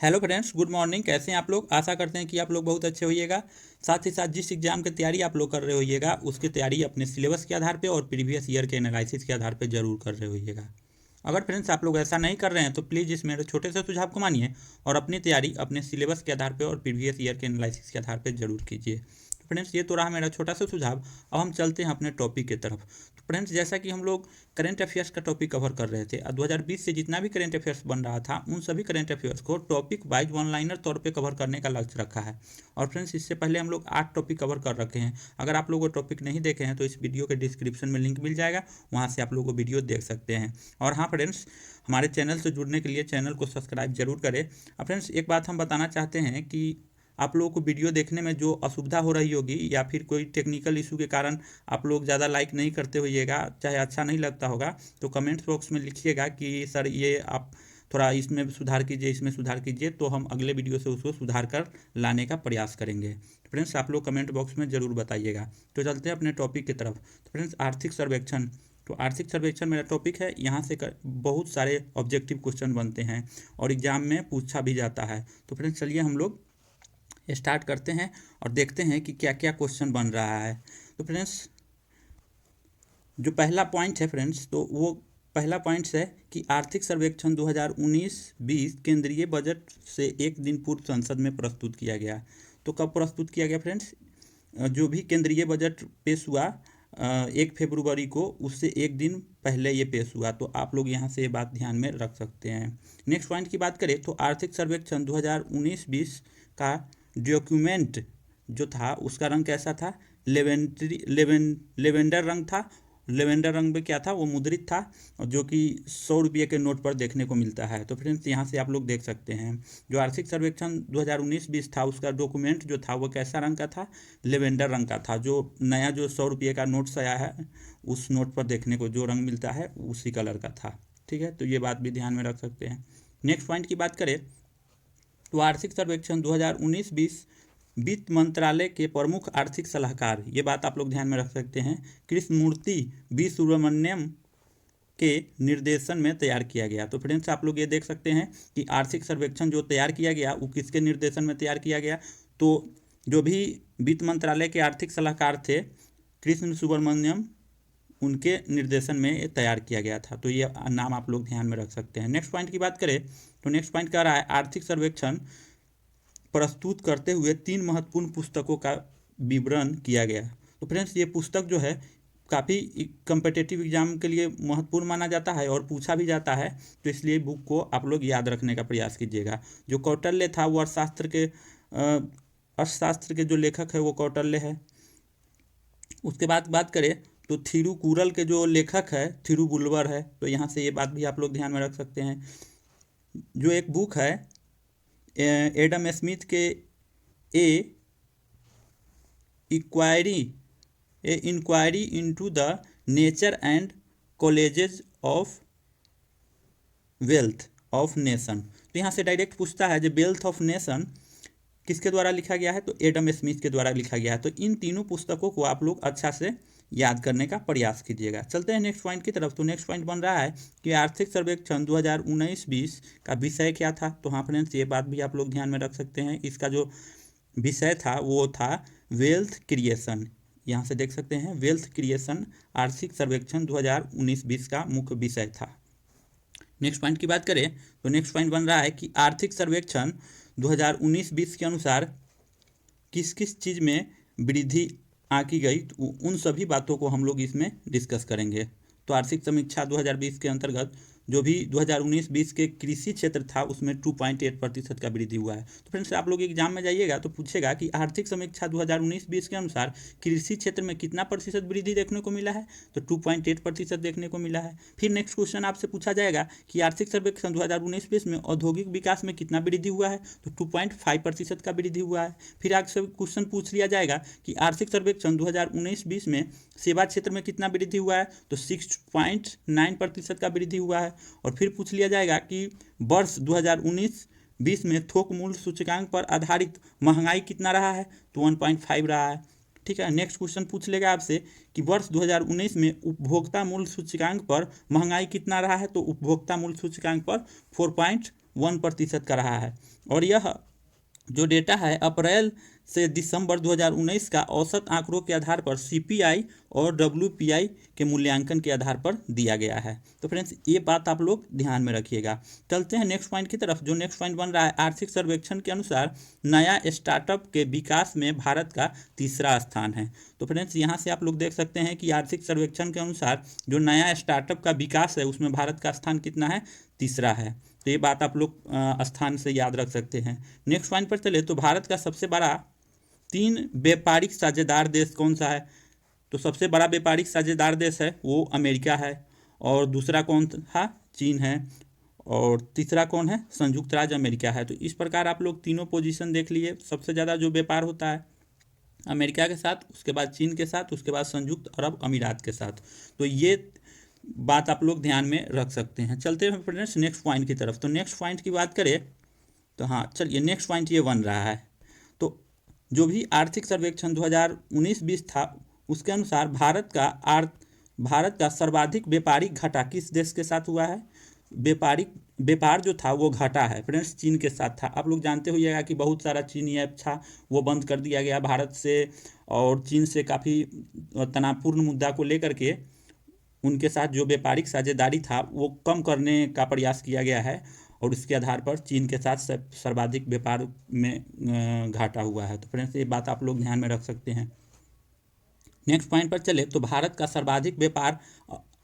Hello friends, good morning. कैसे हैं आप लोग? आशा करते हैं कि आप लोग बहुत अच्छे होइएगा। साथ ही साथ जिस एग्जाम की तैयारी आप लोग कर रहे होइएगा उसकी तैयारी अपने सिलेबस के आधार पे और प्रीवियस ईयर के एनालिसिस के आधार पे जरूर कर रहे होइएगा। अगर फ्रेंड्स आप लोग ऐसा नहीं कर रहे हैं तो प्लीज़ इस मेरे छोटे से सुझाव को मानिए और अपनी तैयारी अपने सिलेबस के आधार पर और प्रीवियस ईयर के एनालिसिस के आधार पर जरूर कीजिए। तो फ्रेंड्स ये तो रहा मेरा छोटा सा सुझाव। अब हम चलते हैं अपने टॉपिक की तरफ। तो फ्रेंड्स जैसा कि हम लोग करंट अफेयर्स का टॉपिक कवर कर रहे थे, 2020 से जितना भी करंट अफेयर्स बन रहा था उन सभी करंट अफेयर्स को टॉपिक वाइज वन लाइनर तौर पे कवर करने का लक्ष्य रखा है। और फ्रेंड्स इससे पहले हम लोग 8 टॉपिक कवर कर रखे हैं। अगर आप लोगों को टॉपिक नहीं देखे हैं तो इस वीडियो के डिस्क्रिप्शन में लिंक मिल जाएगा, वहाँ से आप लोग वो वीडियो देख सकते हैं। और हाँ फ्रेंड्स, हमारे चैनल से जुड़ने के लिए चैनल को सब्सक्राइब जरूर करें। अब फ्रेंड्स एक बात हम बताना चाहते हैं कि आप लोगों को वीडियो देखने में जो असुविधा हो रही होगी या फिर कोई टेक्निकल इशू के कारण आप लोग ज़्यादा लाइक नहीं करते होइएगा, चाहे अच्छा नहीं लगता होगा, तो कमेंट्स बॉक्स में लिखिएगा कि सर ये आप थोड़ा इसमें सुधार कीजिए, इसमें सुधार कीजिए, तो हम अगले वीडियो से उसको सुधार कर लाने का प्रयास करेंगे। फ्रेंड्स आप लोग कमेंट बॉक्स में ज़रूर बताइएगा। तो चलते हैं अपने टॉपिक की तरफ। तो फ्रेंड्स आर्थिक सर्वेक्षण, तो आर्थिक सर्वेक्षण मेरा टॉपिक है। यहाँ से बहुत सारे ऑब्जेक्टिव क्वेश्चन बनते हैं और एग्जाम में पूछा भी जाता है। तो फ्रेंड्स चलिए हम लोग स्टार्ट करते हैं और देखते हैं कि क्या क्या क्वेश्चन बन रहा है। तो फ्रेंड्स जो पहला पॉइंट है फ्रेंड्स, तो वो पहला पॉइंट है कि आर्थिक सर्वेक्षण 2019-20 केंद्रीय बजट से एक दिन पूर्व संसद में प्रस्तुत किया गया। तो कब प्रस्तुत किया गया फ्रेंड्स? जो भी केंद्रीय बजट पेश हुआ 1 फरवरी को, उससे एक दिन पहले ये पेश हुआ। तो आप लोग यहाँ से ये बात ध्यान में रख सकते हैं। नेक्स्ट पॉइंट की बात करें तो आर्थिक सर्वेक्षण 2019-20 का डॉक्यूमेंट जो था उसका रंग कैसा था? लेवेंडर रंग था। लेवेंडर रंग में क्या था? वो मुद्रित था, जो कि 100 रुपये के नोट पर देखने को मिलता है। तो फ्रेंड्स यहाँ से आप लोग देख सकते हैं जो आर्थिक सर्वेक्षण 2019-20 था उसका डॉक्यूमेंट जो था वो कैसा रंग का था? लेवेंडर रंग का था। जो नया जो 100 रुपये का नोट्स आया है उस नोट पर देखने को जो रंग मिलता है उसी कलर का था। ठीक है, तो ये बात भी ध्यान में रख सकते हैं। नेक्स्ट पॉइंट की बात करें तो आर्थिक सर्वेक्षण 2019-20 वित्त मंत्रालय के प्रमुख आर्थिक सलाहकार, ये बात आप लोग ध्यान में रख सकते हैं, कृष्णमूर्ति वी सुब्रमण्यम के निर्देशन में तैयार किया गया। तो फ्रेंड्स आप लोग ये देख सकते हैं कि आर्थिक सर्वेक्षण जो तैयार किया गया वो किसके निर्देशन में तैयार किया गया? तो जो भी वित्त मंत्रालय के आर्थिक सलाहकार थे कृष्ण सुब्रमण्यम, उनके निर्देशन में ये तैयार किया गया था। तो ये नाम आप लोग ध्यान में रख सकते हैं। नेक्स्ट पॉइंट की बात करें तो नेक्स्ट पॉइंट कह रहा है आर्थिक सर्वेक्षण प्रस्तुत करते हुए 3 महत्वपूर्ण पुस्तकों का विवरण किया गया। तो फ्रेंड्स ये पुस्तक जो है काफ़ी कम्पिटिटिव एग्जाम के लिए महत्वपूर्ण माना जाता है और पूछा भी जाता है, तो इसलिए बुक को आप लोग याद रखने का प्रयास कीजिएगा। जो कौटिल्य था वो अर्थशास्त्र के जो लेखक है वो कौटिल्य है। उसके बाद बात करें तो थिरुकुरल के जो लेखक है थिरुवुल्वर है। तो यहाँ से ये बात भी आप लोग ध्यान में रख सकते हैं। जो एक बुक है एडम स्मिथ के a inquiry into the nature and colleges of wealth of nation. तो यहाँ से डायरेक्ट पूछता है जो वेल्थ ऑफ नेशन किसके द्वारा लिखा गया है? तो एडम स्मिथ के द्वारा लिखा गया है। तो इन तीनों पुस्तकों को आप लोग अच्छा से याद करने का प्रयास कीजिएगा। चलते हैं नेक्स्ट पॉइंट की तरफ। तो नेक्स्ट पॉइंट बन रहा है कि आर्थिक सर्वेक्षण 2019-20 का विषय क्या था? तो हाँ फ्रेंड्स ये बात भी आप लोग ध्यान में रख सकते हैं। इसका जो विषय था वो था वेल्थ क्रिएशन। यहाँ से देख सकते हैं वेल्थ क्रिएशन आर्थिक सर्वेक्षण 2019-20 का मुख्य विषय था। नेक्स्ट पॉइंट की बात करें तो नेक्स्ट पॉइंट बन रहा है कि आर्थिक सर्वेक्षण 2019-20 के अनुसार किस किस चीज़ में वृद्धि आंकी गई, तो उन सभी बातों को हम लोग इसमें डिस्कस करेंगे। तो आर्थिक समीक्षा 2020 के अंतर्गत जो भी 2019-20 के कृषि क्षेत्र था उसमें 2.8% का वृद्धि हुआ है। तो फ्रेंड्स आप लोग एग्जाम में जाइएगा तो पूछेगा कि आर्थिक समीक्षा 2019-20 के अनुसार कृषि क्षेत्र में कितना प्रतिशत वृद्धि देखने को मिला है? तो 2.8% देखने को मिला है। फिर नेक्स्ट क्वेश्चन आपसे पूछा जाएगा कि आर्थिक सर्वेक्षण 2019-20 में औद्योगिक विकास में कितना वृद्धि हुआ है? तो 2.5% का वृद्धि हुआ है। फिर आपसे क्वेश्चन पूछ लिया जाएगा कि आर्थिक सर्वेक्षण 2019-20 में सेवा क्षेत्र में कितना वृद्धि हुआ है? तो 6.9% का वृद्धि हुआ है। और फिर पूछ लिया जाएगा कि वर्ष 2019-20 में थोक मूल्य सूचकांक पर आधारित महंगाई कितना रहा है? तो 1.5 रहा है। ठीक है, नेक्स्ट क्वेश्चन पूछ लेगा आपसे कि वर्ष 2019 में उपभोक्ता मूल्य सूचकांक पर महंगाई कितना रहा है? तो उपभोक्ता मूल्य सूचकांक पर 1% का रहा है। और यह जो डेटा है अप्रैल से दिसंबर 2019 का औसत आंकड़ों के आधार पर सीपीआई और डब्ल्यूपीआई के मूल्यांकन के आधार पर दिया गया है। तो फ्रेंड्स ये बात आप लोग ध्यान में रखिएगा। चलते हैं नेक्स्ट पॉइंट की तरफ। जो नेक्स्ट पॉइंट बन रहा है, आर्थिक सर्वेक्षण के अनुसार नया स्टार्टअप के विकास में भारत का तीसरा स्थान है। तो फ्रेंड्स यहाँ से आप लोग देख सकते हैं कि आर्थिक सर्वेक्षण के अनुसार जो नया स्टार्टअप का विकास है उसमें भारत का स्थान कितना है, तीसरा है। तो ये बात आप लोग स्थान से याद रख सकते हैं। नेक्स्ट पॉइंट पर चले तो भारत का सबसे बड़ा 3 व्यापारिक साझेदार देश कौन सा है। तो सबसे बड़ा व्यापारिक साझेदार देश है वो अमेरिका है, और दूसरा कौन था, चीन है, और तीसरा कौन है, संयुक्त राज्य अमेरिका है। तो इस प्रकार आप लोग तीनों पोजीशन देख लिए। सबसे ज़्यादा जो व्यापार होता है अमेरिका के साथ, उसके बाद चीन के साथ, उसके बाद संयुक्त अरब अमीरात के साथ। तो ये बात आप लोग ध्यान में रख सकते हैं। चलते हैं फ्रेंड्स नेक्स्ट पॉइंट की तरफ। तो नेक्स्ट पॉइंट की बात करें तो हाँ चलिए, नेक्स्ट पॉइंट ये बन रहा है। तो जो भी आर्थिक सर्वेक्षण 2019-20 था उसके अनुसार भारत का सर्वाधिक व्यापारिक घाटा किस देश के साथ हुआ है। व्यापार जो था वो घटा है फ्रेंड्स, चीन के साथ था। आप लोग जानते होइएगा कि बहुत सारा चीनी ऐप था वो बंद कर दिया गया भारत से, और चीन से काफ़ी तनावपूर्ण मुद्दा को लेकर के उनके साथ जो व्यापारिक साझेदारी था वो कम करने का प्रयास किया गया है, और इसके आधार पर चीन के साथ सर्वाधिक व्यापार में घाटा हुआ है। तो फ्रेंड्स ये बात आप लोग ध्यान में रख सकते हैं। नेक्स्ट पॉइंट पर चले तो भारत का सर्वाधिक व्यापार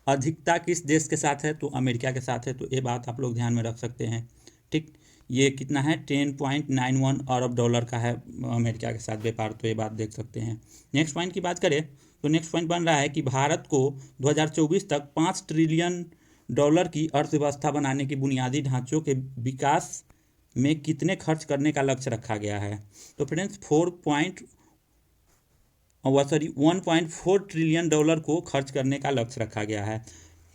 अधिकता किस देश के साथ है, तो अमेरिका के साथ है। तो ये बात आप लोग ध्यान में रख सकते हैं। ठीक, ये कितना है, 10.91 अरब डॉलर का है अमेरिका के साथ व्यापार। तो ये बात देख सकते हैं। नेक्स्ट पॉइंट की बात करें तो नेक्स्ट पॉइंट बन रहा है कि भारत को 2024 तक 5 ट्रिलियन डॉलर की अर्थव्यवस्था बनाने की बुनियादी ढांचों के विकास में कितने खर्च करने का लक्ष्य रखा गया है। तो फ्रेंड्स 1.4 ट्रिलियन डॉलर को खर्च करने का लक्ष्य रखा गया है।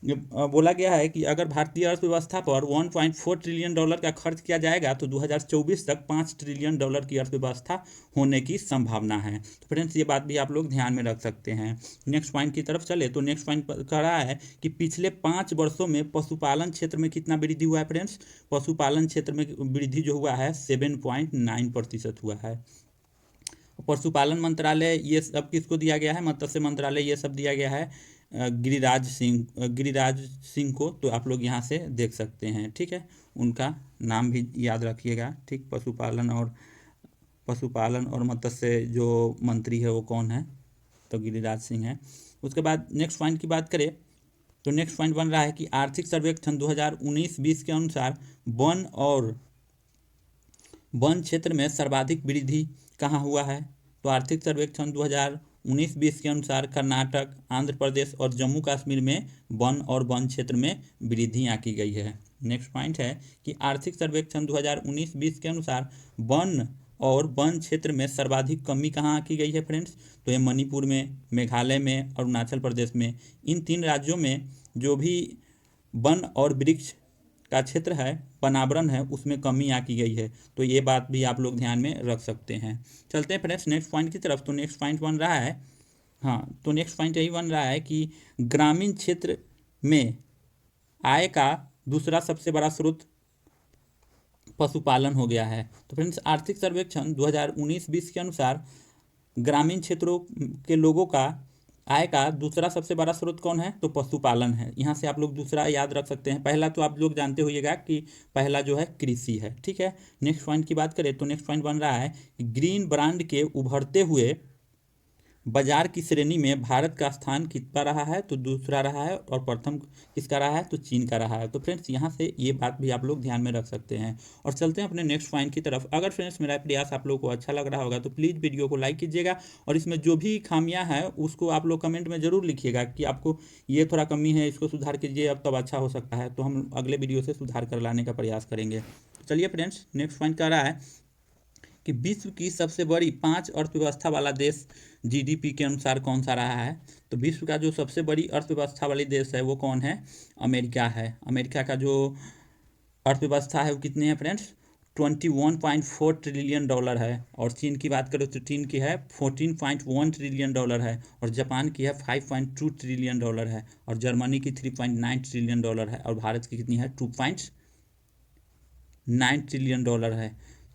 बोला गया है कि अगर भारतीय अर्थव्यवस्था पर 1.4 ट्रिलियन डॉलर का खर्च किया जाएगा तो 2024 तक 5 ट्रिलियन डॉलर की अर्थव्यवस्था होने की संभावना है। तो फ्रेंड्स ये बात भी आप लोग ध्यान में रख सकते हैं। नेक्स्ट पॉइंट की तरफ चले तो नेक्स्ट पॉइंट कह रहा है कि पिछले 5 वर्षों में पशुपालन क्षेत्र में कितना वृद्धि हुआ है फ्रेंड्स। पशुपालन क्षेत्र में वृद्धि जो हुआ है 7.9% हुआ है। पशुपालन मंत्रालय ये सब किसको दिया गया है, मत्स्य मंत्रालय ये सब दिया गया है गिरिराज सिंह को। तो आप लोग यहाँ से देख सकते हैं। ठीक है, उनका नाम भी याद रखिएगा। ठीक, पशुपालन और मत्स्य जो मंत्री है वो कौन है, तो गिरिराज सिंह है। उसके बाद नेक्स्ट पॉइंट की बात करें तो नेक्स्ट पॉइंट बन रहा है कि आर्थिक सर्वेक्षण 2019-20 के अनुसार वन क्षेत्र में सर्वाधिक वृद्धि कहाँ हुआ है। तो आर्थिक सर्वेक्षण 2019-20 के अनुसार कर्नाटक, आंध्र प्रदेश और जम्मू कश्मीर में वन क्षेत्र में वृद्धि यहाँ की गई है। नेक्स्ट पॉइंट है कि आर्थिक सर्वेक्षण 2019-20 के अनुसार वन क्षेत्र में सर्वाधिक कमी कहाँ की गई है फ्रेंड्स। तो ये मणिपुर में, मेघालय में, अरुणाचल प्रदेश में। इन 3 राज्यों में जो भी वन और वृक्ष का क्षेत्र है, वनावरण है, उसमें कमी आ की गई है। तो ये बात भी आप लोग ध्यान में रख सकते हैं। चलते हैं फ्रेंड्स नेक्स्ट पॉइंट की तरफ। तो नेक्स्ट पॉइंट बन रहा है, हाँ तो नेक्स्ट पॉइंट यही बन रहा है कि ग्रामीण क्षेत्र में आय का दूसरा सबसे बड़ा स्रोत पशुपालन हो गया है। तो फ्रेंड्स आर्थिक सर्वेक्षण 2019-20 के अनुसार ग्रामीण क्षेत्रों के लोगों का आय का दूसरा सबसे बड़ा स्रोत कौन है, तो पशुपालन है। यहाँ से आप लोग दूसरा याद रख सकते हैं। पहला तो आप लोग जानते होइएगा कि पहला जो है कृषि है। ठीक है, नेक्स्ट पॉइंट की बात करें तो नेक्स्ट पॉइंट बन रहा है ग्रीन ब्रांड के उभरते हुए बाजार की श्रेणी में भारत का स्थान कितना रहा है, तो दूसरा रहा है, और प्रथम किसका रहा है, तो चीन का रहा है। तो फ्रेंड्स यहाँ से ये बात भी आप लोग ध्यान में रख सकते हैं। और चलते हैं अपने नेक्स्ट पॉइंट की तरफ। अगर फ्रेंड्स मेरा प्रयास आप लोगों को अच्छा लग रहा होगा तो प्लीज़ वीडियो को लाइक कीजिएगा, और इसमें जो भी खामियां हैं उसको आप लोग कमेंट में ज़रूर लिखिएगा कि आपको ये थोड़ा कमी है, इसको सुधार कीजिए, अब तब अच्छा हो सकता है। तो हम अगले वीडियो से सुधार कर लाने का प्रयास करेंगे। चलिए फ्रेंड्स नेक्स्ट पॉइंट कह रहा है कि विश्व की सबसे बड़ी 5 अर्थव्यवस्था वाला देश जीडीपी के अनुसार कौन सा रहा है। तो विश्व का जो सबसे बड़ी अर्थव्यवस्था वाली देश है वो कौन है, अमेरिका है। अमेरिका का जो अर्थव्यवस्था है वो कितनी है फ्रेंड्स, 21.4 ट्रिलियन डॉलर है। और चीन की बात करें तो चीन की है 14.1 ट्रिलियन डॉलर है, और जापान की है 5.2 ट्रिलियन डॉलर है, और जर्मनी की 3.9 ट्रिलियन डॉलर है, और भारत की कितनी है $9 ट्रिलियन है।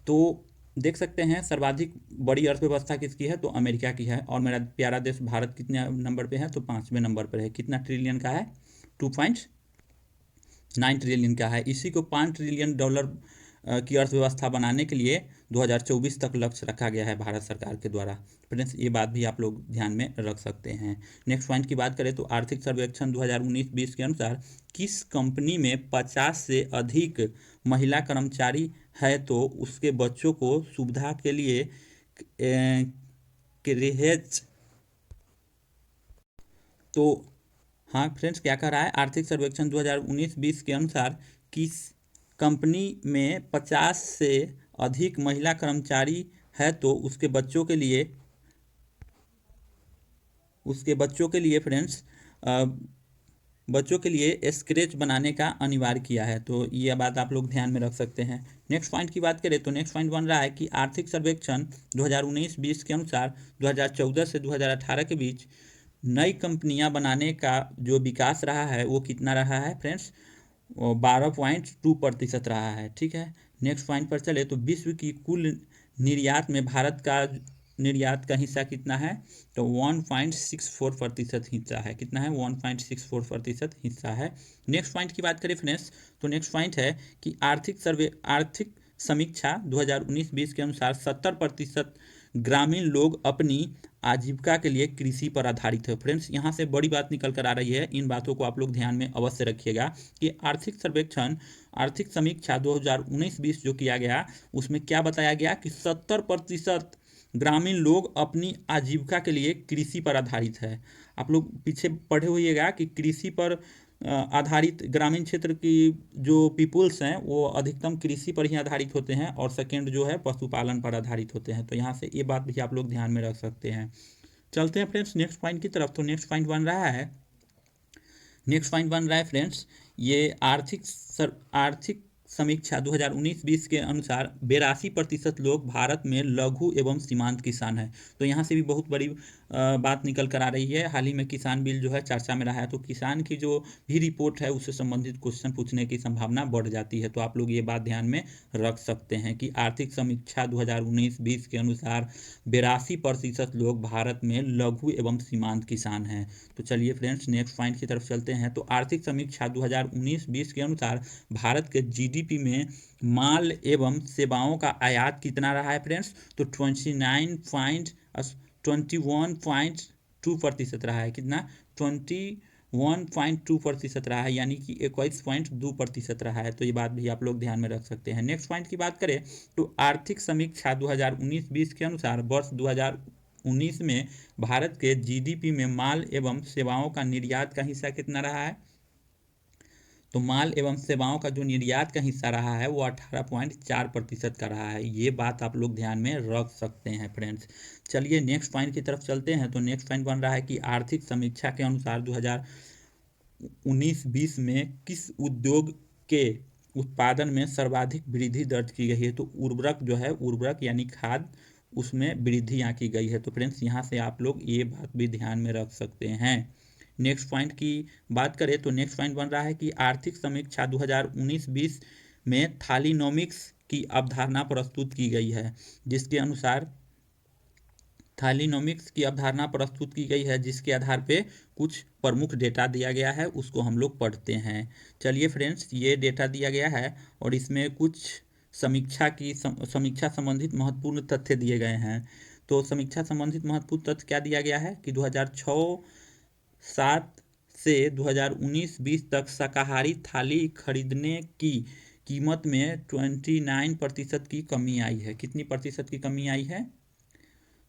तो देख सकते हैं सर्वाधिक बड़ी अर्थव्यवस्था किसकी है, तो अमेरिका की है। और मेरा प्यारा देश भारत कितने नंबर पे है, तो 5वें नंबर पर है। कितना ट्रिलियन का है, 2.9 ट्रिलियन का है। इसी को $5 ट्रिलियन की अर्थव्यवस्था बनाने के लिए 2024 तक लक्ष्य रखा गया है भारत सरकार के द्वारा। फ्रेंड्स, ये बात भी आप लोग ध्यान में रख सकते हैं। नेक्स्ट पॉइंट की बात करें तो आर्थिक सर्वेक्षण 2019-20 के अनुसार किस कंपनी में 50 से अधिक महिला कर्मचारी है तो उसके बच्चों को सुविधा के लिए क्रेच। तो हाँ फ्रेंड्स, क्या कह रहा है, आर्थिक सर्वेक्षण 2019-20 के अनुसार किस कंपनी में 50 से अधिक महिला कर्मचारी है तो उसके बच्चों के लिए फ्रेंड्स बच्चों के लिए स्क्रेच बनाने का अनिवार्य किया है। तो ये बात आप लोग ध्यान में रख सकते हैं। नेक्स्ट पॉइंट की बात करें तो नेक्स्ट पॉइंट बन रहा है कि आर्थिक सर्वेक्षण 2019-20 के अनुसार 2014 से 2018 के बीच नई कंपनियां बनाने का जो विकास रहा है वो कितना रहा है फ्रेंड्स, 12.2% रहा है। ठीक है, नेक्स्ट पॉइंट पर चले तो विश्व की कुल निर्यात में भारत का निर्यात का हिस्सा कितना है, तो 1.64% हिस्सा है। कितना है, 1.64% हिस्सा है। नेक्स्ट पॉइंट की बात करें फ्रेंड्स तो नेक्स्ट पॉइंट है कि आर्थिक समीक्षा 2019-20 के अनुसार 70% ग्रामीण लोग अपनी आजीविका के लिए कृषि पर आधारित है। फ्रेंड्स, यहाँ से बड़ी बात निकल कर आ रही है, इन बातों को आप लोग ध्यान में अवश्य रखिएगा कि आर्थिक समीक्षा 2019-20 जो किया गया उसमें क्या बताया गया कि 70% ग्रामीण लोग अपनी आजीविका के लिए कृषि पर आधारित है। आप लोग पीछे पढ़े होइएगा कि कृषि पर आधारित ग्रामीण क्षेत्र की जो पीपुल्स हैं वो अधिकतम कृषि पर ही आधारित होते हैं और सेकेंड जो है पशुपालन पर आधारित होते हैं। तो यहाँ से ये बात भी आप लोग ध्यान में रख सकते हैं। चलते हैं फ्रेंड्स नेक्स्ट पॉइंट की तरफ। तो नेक्स्ट पॉइंट बन रहा है फ्रेंड्स, ये आर्थिक समीक्षा 2019-20 के अनुसार 82% लोग भारत में लघु एवं सीमांत किसान हैं। तो यहाँ से भी बहुत बड़ी बात निकल कर आ रही है। हाल ही में किसान बिल जो है चर्चा में रहा है, तो किसान की जो भी रिपोर्ट है उससे संबंधित क्वेश्चन पूछने की संभावना बढ़ जाती है। तो आप लोग ये बात ध्यान में रख सकते हैं कि आर्थिक समीक्षा 2019-20 के अनुसार 82% लोग भारत में लघु एवं सीमांत किसान हैं। तो चलिए फ्रेंड्स नेक्स्ट पॉइंट की तरफ चलते हैं। तो आर्थिक समीक्षा 2019-20 के अनुसार भारत के जीडीपी में माल एवं सेवाओं का आयात कितना रहा है फ्रेंड्स, तो 21.2% रहा है। कितना, 21.2% रहा है, यानी कि 21.2% रहा है। तो ये बात भी आप लोग ध्यान में रख सकते हैं। नेक्स्ट पॉइंट की बात करें तो आर्थिक समीक्षा 2019-20 के अनुसार वर्ष 2019 में भारत के जीडीपी में माल एवं सेवाओं का निर्यात का हिस्सा कितना रहा है, तो माल एवं सेवाओं का जो निर्यात का हिस्सा रहा है वो 18.4% का रहा है। ये बात आप लोग ध्यान में रख सकते हैं फ्रेंड्स। चलिए नेक्स्ट पॉइंट की तरफ चलते हैं। तो नेक्स्ट पॉइंट बन रहा है कि आर्थिक समीक्षा के अनुसार 2019-20 में किस उद्योग के उत्पादन में सर्वाधिक वृद्धि दर्ज की गई है, तो उर्वरक यानी खाद, उसमें वृद्धि यहाँ की गई है। तो फ्रेंड्स यहाँ से आप लोग ये बात भी ध्यान में रख सकते हैं। नेक्स्ट पॉइंट की बात करें तो नेक्स्ट पॉइंट बन रहा है कि आर्थिक समीक्षा 2019-20 में थालीनोमिक्स की अवधारणा प्रस्तुत की गई है, जिसके आधार पे कुछ प्रमुख डेटा दिया गया है, उसको हम लोग पढ़ते हैं। चलिए फ्रेंड्स, ये डेटा दिया गया है और इसमें कुछ समीक्षा संबंधित महत्वपूर्ण तथ्य दिए गए हैं। तो समीक्षा संबंधित महत्वपूर्ण तथ्य क्या दिया गया है कि 2006-07 से 2019-20 तक शाकाहारी थाली खरीदने की कीमत में 29% की कमी आई है। कितनी प्रतिशत की कमी आई है,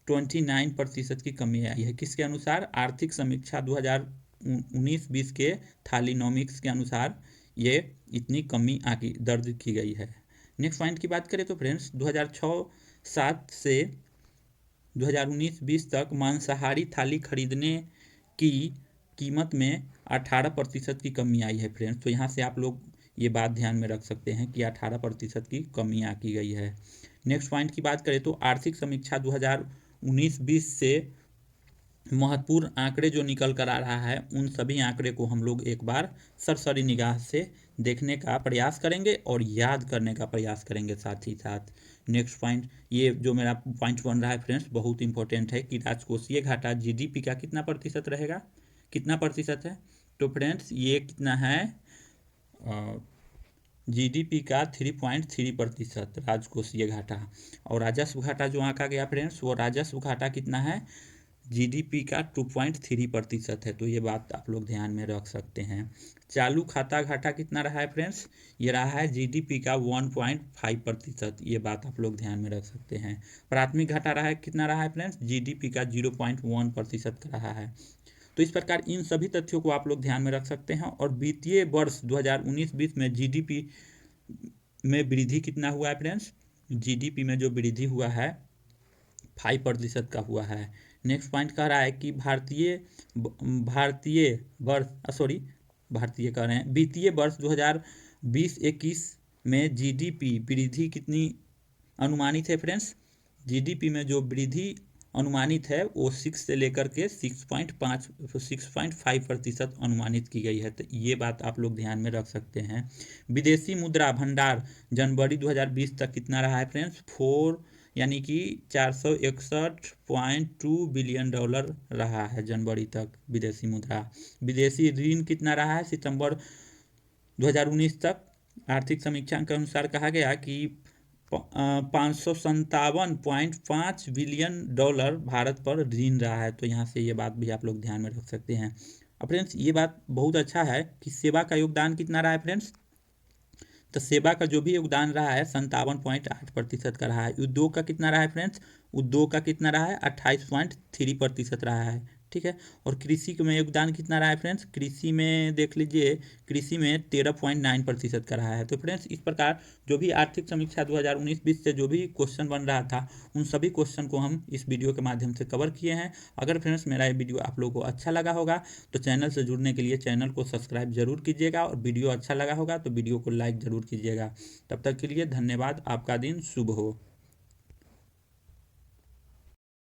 29% की कमी आई है। किसके अनुसार, आर्थिक समीक्षा 2019-20 के थालीनोमिक्स के अनुसार ये इतनी कमी दर्ज की गई है। नेक्स्ट पॉइंट की बात करें तो फ्रेंड्स 2006-07 से 2019-20 तक मांसाहारी थाली खरीदने की कीमत में 18% की कमी आई है फ्रेंड्स। तो यहाँ से आप लोग ये बात ध्यान में रख सकते हैं कि 18% की कमी की गई है। नेक्स्ट पॉइंट की बात करें तो आर्थिक समीक्षा 2019-20 से महत्वपूर्ण आंकड़े जो निकल कर आ रहा है उन सभी आंकड़े को हम लोग एक बार सरसरी निगाह से देखने का प्रयास करेंगे और याद करने का प्रयास करेंगे साथ ही साथ। नेक्स्ट पॉइंट, ये जो मेरा पॉइंट बन रहा है फ्रेंड्स बहुत इंपॉर्टेंट है कि राजकोषीय घाटा जीडीपी का कितना प्रतिशत रहेगा, कितना प्रतिशत है। तो फ्रेंड्स ये कितना है, जीडीपी का 3.3% राजकोषीय घाटा। और राजस्व घाटा जो आंका गया फ्रेंड्स, वो राजस्व घाटा कितना है, जीडीपी का 2.3% है। तो ये बात आप लोग ध्यान में रख सकते हैं। चालू खाता घाटा कितना रहा है फ्रेंड्स, ये रहा है जीडीपी का 1.5%। ये बात आप लोग ध्यान में रख सकते हैं। प्राथमिक घाटा रहा है कितना रहा है फ्रेंड्स, जीडीपी का 0.1% का रहा है। तो इस प्रकार इन सभी तथ्यों को आप लोग ध्यान में रख सकते हैं। और वित्तीय वर्ष 2019-20 में जीडीपी में वृद्धि कितना हुआ है फ्रेंड्स, जीडीपी में जो वृद्धि हुआ है 5% का हुआ है। नेक्स्ट पॉइंट कह रहा है कि वित्तीय वर्ष 2020-21 में जीडीपी वृद्धि कितनी अनुमानित है फ्रेंड्स, जीडीपी में जो वृद्धि अनुमानित है वो 6 से लेकर के 6.5% अनुमानित की गई है। तो ये बात आप लोग ध्यान में रख सकते हैं। विदेशी मुद्रा भंडार जनवरी 2020 तक कितना रहा है फ्रेंड्स, 4 यानी कि $461.2 बिलियन रहा है जनवरी तक विदेशी मुद्रा। विदेशी ऋण कितना रहा है सितंबर 2019 तक, आर्थिक समीक्षा के अनुसार कहा गया कि $557.5 बिलियन भारत पर ऋण रहा है। तो यहाँ से ये बात भी आप लोग ध्यान में रख सकते हैं। अब फ्रेंड्स ये बात बहुत अच्छा है कि सेवा का योगदान कितना रहा है फ्रेंड्स, तो सेवा का जो भी योगदान रहा है 57.8% का रहा है। उद्योग का कितना रहा है फ्रेंड्स, उद्योग का कितना रहा है 28.3% रहा है, ठीक है। और कृषि में योगदान कितना रहा है फ्रेंड्स, कृषि में देख लीजिए, कृषि में 13.9% का रहा है। तो फ्रेंड्स इस प्रकार जो भी आर्थिक समीक्षा 2019-20 से जो भी क्वेश्चन बन रहा था उन सभी क्वेश्चन को हम इस वीडियो के माध्यम से कवर किए हैं। अगर फ्रेंड्स मेरा ये वीडियो आप लोगों को अच्छा लगा होगा तो चैनल से जुड़ने के लिए चैनल को सब्सक्राइब जरूर कीजिएगा, और वीडियो अच्छा लगा होगा तो वीडियो को लाइक ज़रूर कीजिएगा। तब तक के लिए धन्यवाद, आपका दिन शुभ हो।